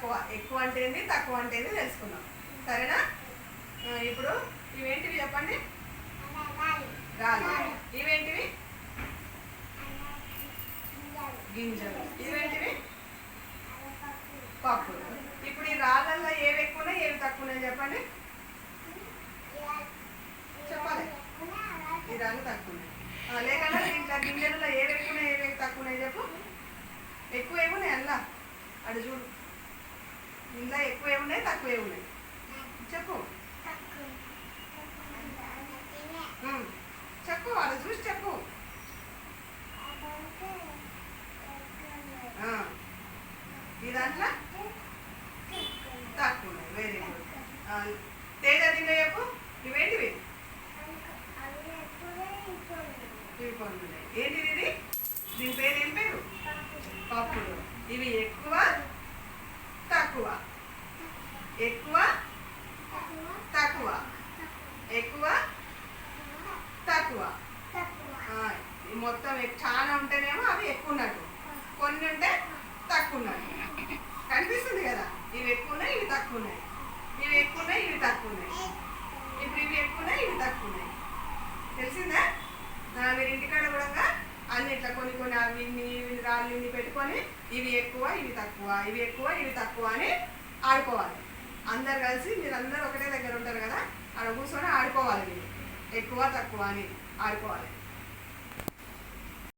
తక్కువ, ఎక్కువ అంటే ఏంది తక్కువ అంటే ఏంది తెలుసుకుందాం. సరేనా? ఇప్పుడు ఇవేంటివి చెప్పండి. రాళ్ళు. ఇవేంటివి? గింజలు. ఇవేంటివి? పప్పులు. ఇప్పుడు ఈ రాళ్ళల్లో ఏవి ఎక్కువ ఉన్నాయి, ఏవి తక్కువ ఉన్నాయి చెప్పండి. చెప్పాలి. ఈ రాళ్ళు తక్కువ ఉన్నాయి. లేకుండా ఇట్లా గింజలలో ఏవి ఎక్కువ ఉన్నాయి, ఏవి తక్కువ ఉన్నాయి చెప్పు. ఎక్కువ ఏమున్నాయి అల్లా? అడు చూడు. ఇంట్లో ఎక్కువ ఏమున్నాయి, తక్కువ ఏమున్నాయి చెప్పు. చెప్పు, అది చూసి చెప్పు. ఈ దాంట్లో తక్కువ ఉన్నాయి. Very good. తేజ తిన్న చెప్పు. ఇవేంటివి? ఇవి కొన్ని ఉన్నాయి. ఏంటిది ఇది? దీని పేరు ఏం పేరు? పప్పులు. ఇవి ఎక్కువ తక్కువ, ఎక్కువ తక్కువ, ఎక్కువ తక్కువ. మొత్తం చాలా ఉంటేనేమో అవి ఎక్కువ ఉన్నట్టు, కొన్ని ఉంటే తక్కువ ఉన్నట్టు. కనిపిస్తుంది కదా? ఇవి ఎక్కువ ఉన్నాయి, ఇవి తక్కువ ఉన్నాయి. ఇవి ఎక్కువ ఉన్నాయి, ఇవి తక్కువ ఉన్నాయి. ఇప్పుడు ఇవి ఎక్కువ ఉన్నాయి, ఇవి తక్కువ ఉన్నాయి. తెలిసిందా? మీరు ఇంటికాడ కూడా అన్ని ఇట్లా కొన్ని అవి రాళ్ళు ఇన్ని పెట్టుకొని ఇవి ఎక్కువ, ఇవి తక్కువ, ఇవి ఎక్కువ, ఇవి తక్కువ అని ఆడుకోవాలి. అందరు కలిసి మీరందరూ ఒకటే దగ్గర ఉంటారు కదా, అక్కడ కూర్చొని ఆడుకోవాలి. మీరు ఎక్కువ తక్కువ అని ఆడుకోవాలి.